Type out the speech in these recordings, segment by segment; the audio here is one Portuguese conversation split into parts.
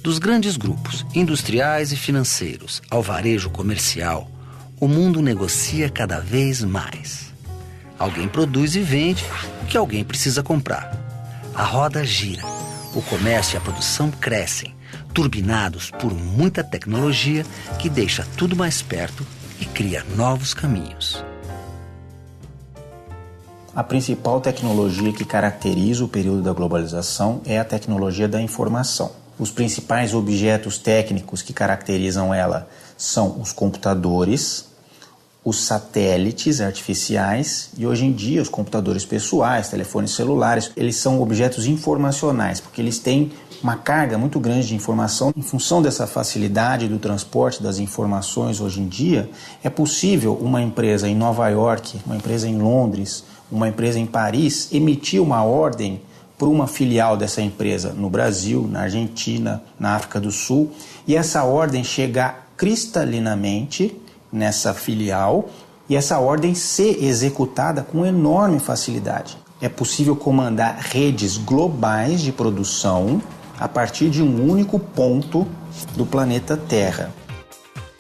Dos grandes grupos industriais e financeiros ao varejo comercial, o mundo negocia cada vez mais. Alguém produz e vende o que alguém precisa comprar. A roda gira, o comércio e a produção crescem, turbinados por muita tecnologia que deixa tudo mais perto e cria novos caminhos. A principal tecnologia que caracteriza o período da globalização é a tecnologia da informação. Os principais objetos técnicos que caracterizam ela são os computadores, os satélites artificiais e, hoje em dia, os computadores pessoais, telefones celulares. Eles são objetos informacionais, porque eles têm uma carga muito grande de informação. Em função dessa facilidade do transporte das informações hoje em dia, é possível uma empresa em Nova York, uma empresa em Londres, uma empresa em Paris, emitir uma ordem para uma filial dessa empresa no Brasil, na Argentina, na África do Sul, e essa ordem chegar cristalinamente nessa filial e essa ordem ser executada com enorme facilidade. É possível comandar redes globais de produção a partir de um único ponto do planeta Terra.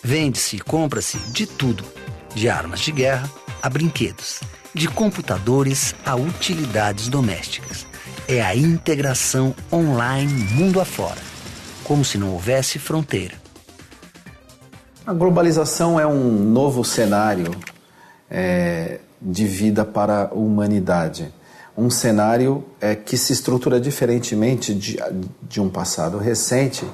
Vende-se e compra-se de tudo, de armas de guerra a brinquedos, de computadores a utilidades domésticas. É a integração online mundo afora, como se não houvesse fronteira. A globalização é um novo cenário de vida para a humanidade. Um cenário que se estrutura diferentemente de um passado recente,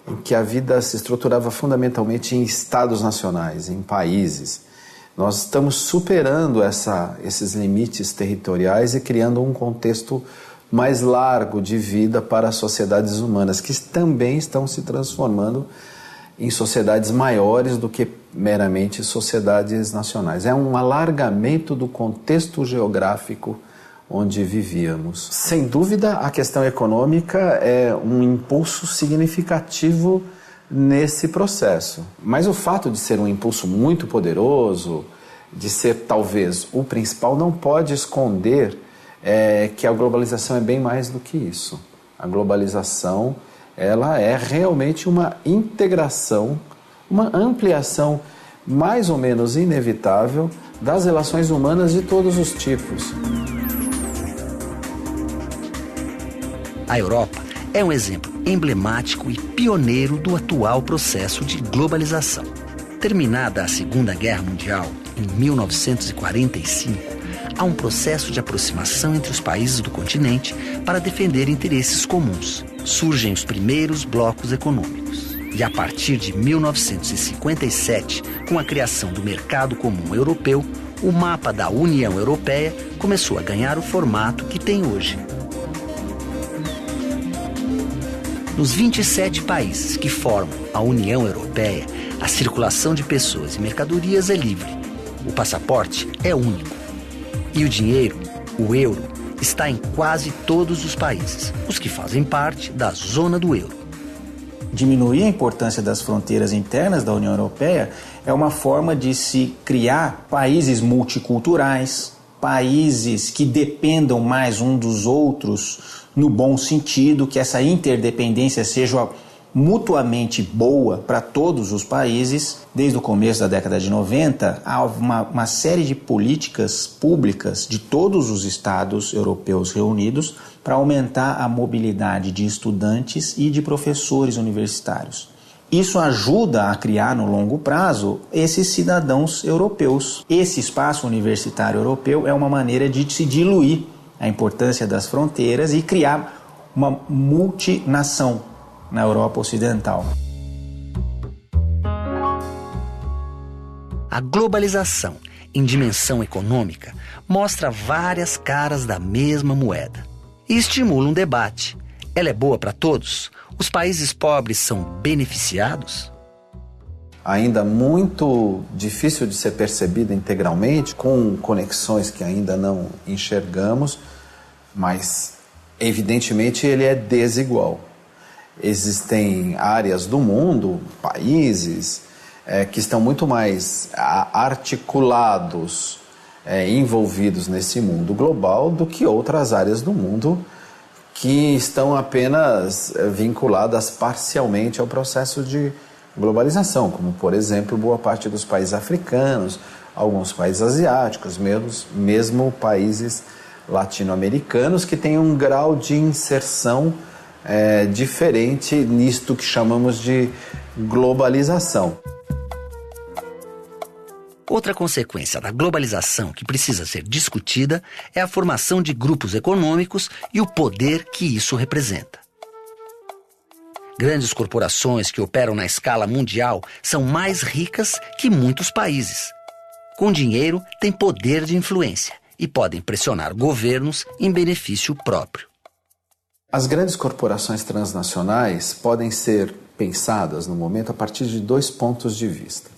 em que a vida se estruturava fundamentalmente em estados nacionais, em países. Nós estamos superando esses limites territoriais e criando um contexto mais largo de vida para as sociedades humanas, que também estão se transformando em sociedades maiores do que meramente sociedades nacionais. É um alargamento do contexto geográfico onde vivíamos. Sem dúvida, a questão econômica é um impulso significativo nesse processo. Mas o fato de ser um impulso muito poderoso, de ser talvez o principal, não pode esconder que a globalização é bem mais do que isso. A globalização, ela é realmente uma integração, uma ampliação mais ou menos inevitável das relações humanas de todos os tipos. A Europa é um exemplo emblemático e pioneiro do atual processo de globalização. Terminada a Segunda Guerra Mundial, em 1945, há um processo de aproximação entre os países do continente para defender interesses comuns. Surgem os primeiros blocos econômicos. E a partir de 1957, com a criação do Mercado Comum Europeu, o mapa da União Europeia começou a ganhar o formato que tem hoje. Nos 27 países que formam a União Europeia, a circulação de pessoas e mercadorias é livre. O passaporte é único. E o dinheiro, o euro, está em quase todos os países, os que fazem parte da zona do euro. Diminuir a importância das fronteiras internas da União Europeia é uma forma de se criar países multiculturais, países que dependam mais um dos outros no bom sentido, que essa interdependência seja mutuamente boa para todos os países. Desde o começo da década de 90, há uma série de políticas públicas de todos os estados europeus reunidos para aumentar a mobilidade de estudantes e de professores universitários. Isso ajuda a criar, no longo prazo, esses cidadãos europeus. Esse espaço universitário europeu é uma maneira de se diluir a importância das fronteiras e criar uma multinação na Europa Ocidental. A globalização, em dimensão econômica, mostra várias caras da mesma moeda e estimula um debate. Ela é boa para todos? Os países pobres são beneficiados? Ainda muito difícil de ser percebida integralmente, com conexões que ainda não enxergamos, mas evidentemente ele é desigual. Existem áreas do mundo, países, que estão muito mais articulados, envolvidos nesse mundo global do que outras áreas do mundo que estão apenas vinculadas parcialmente ao processo de globalização, como, por exemplo, boa parte dos países africanos, alguns países asiáticos, mesmo países latino-americanos, que têm um grau de inserção diferente nisto que chamamos de globalização. Outra consequência da globalização que precisa ser discutida é a formação de grupos econômicos e o poder que isso representa. Grandes corporações que operam na escala mundial são mais ricas que muitos países. Com dinheiro, têm poder de influência e podem pressionar governos em benefício próprio. As grandes corporações transnacionais podem ser pensadas no momento a partir de 2 pontos de vista.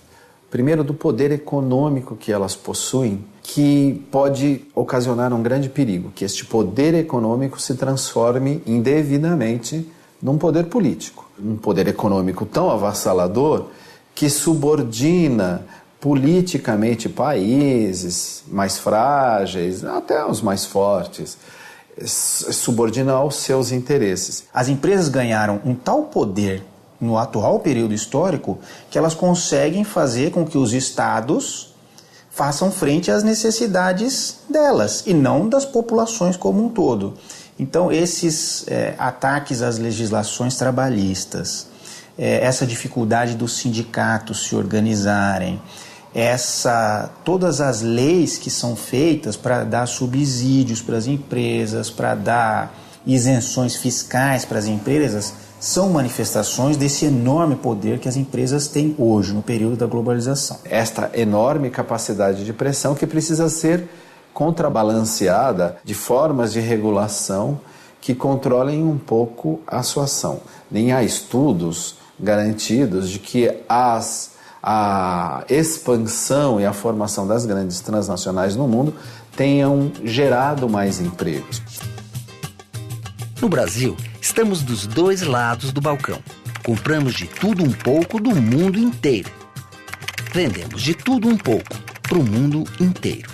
Primeiro, do poder econômico que elas possuem, que pode ocasionar um grande perigo, que este poder econômico se transforme indevidamente num poder político. Um poder econômico tão avassalador que subordina politicamente países mais frágeis, até os mais fortes, subordina aos seus interesses. As empresas ganharam um tal poder no atual período histórico que elas conseguem fazer com que os estados façam frente às necessidades delas e não das populações como um todo. Então, esses ataques às legislações trabalhistas, essa dificuldade dos sindicatos se organizarem, todas as leis que são feitas para dar subsídios para as empresas, para dar isenções fiscais para as empresas, são manifestações desse enorme poder que as empresas têm hoje, no período da globalização. Esta enorme capacidade de pressão que precisa ser contrabalanceada de formas de regulação que controlem um pouco a sua ação. Nem há estudos garantidos de que a expansão e a formação das grandes transnacionais no mundo tenham gerado mais empregos. No Brasil, estamos dos 2 lados do balcão. Compramos de tudo um pouco do mundo inteiro. Vendemos de tudo um pouco para o mundo inteiro.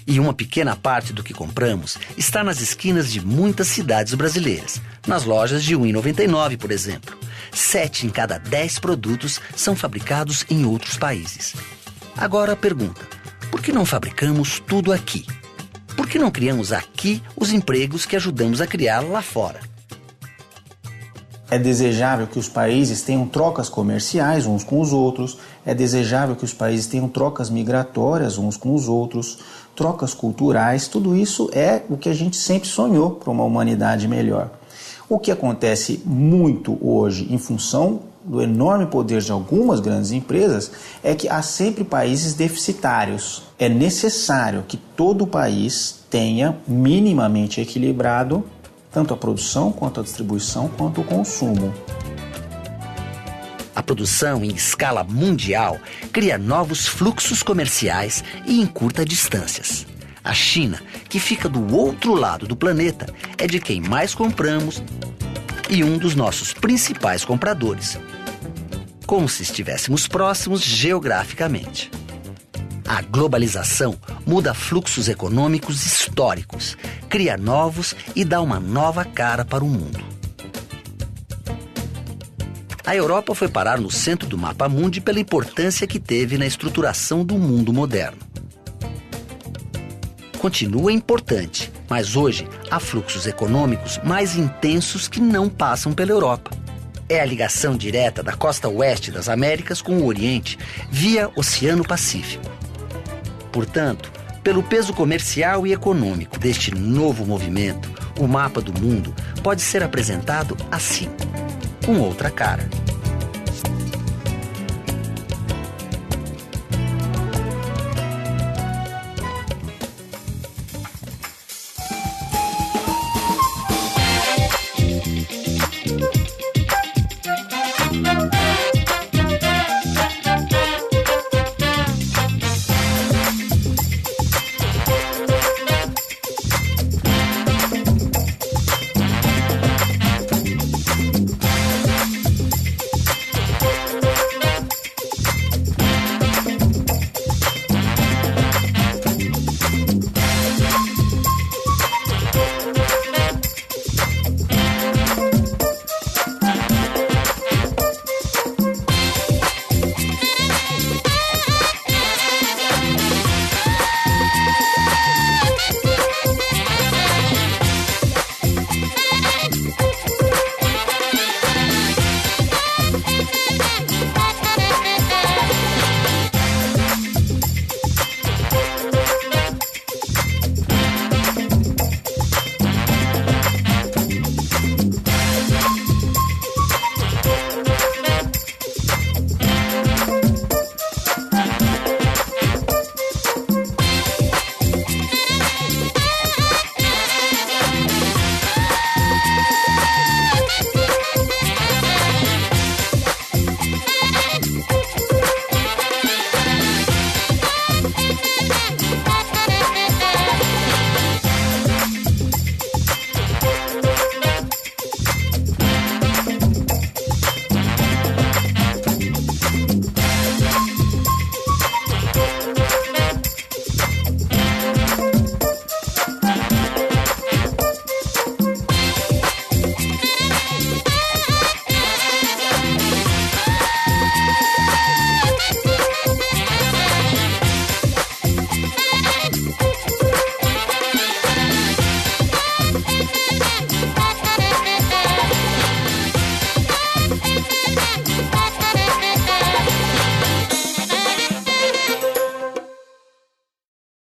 E uma pequena parte do que compramos está nas esquinas de muitas cidades brasileiras. Nas lojas de R$ 1,99, por exemplo. 7 em cada 10 produtos são fabricados em outros países. Agora a pergunta: por que não fabricamos tudo aqui? Por que não criamos aqui os empregos que ajudamos a criar lá fora? É desejável que os países tenham trocas comerciais uns com os outros, é desejável que os países tenham trocas migratórias uns com os outros, trocas culturais, tudo isso é o que a gente sempre sonhou para uma humanidade melhor. O que acontece muito hoje em função do enorme poder de algumas grandes empresas é que há sempre países deficitários. É necessário que todo país tenha minimamente equilibrado tanto a produção, quanto a distribuição, quanto o consumo. A produção em escala mundial cria novos fluxos comerciais e encurta distâncias. A China, que fica do outro lado do planeta, é de quem mais compramos e um dos nossos principais compradores. Como se estivéssemos próximos geograficamente. A globalização muda fluxos econômicos históricos, cria novos e dá uma nova cara para o mundo. A Europa foi parar no centro do mapa mundi pela importância que teve na estruturação do mundo moderno. Continua importante, mas hoje há fluxos econômicos mais intensos que não passam pela Europa. É a ligação direta da costa oeste das Américas com o Oriente via Oceano Pacífico. Portanto, pelo peso comercial e econômico deste novo movimento, o mapa do mundo pode ser apresentado assim, com outra cara.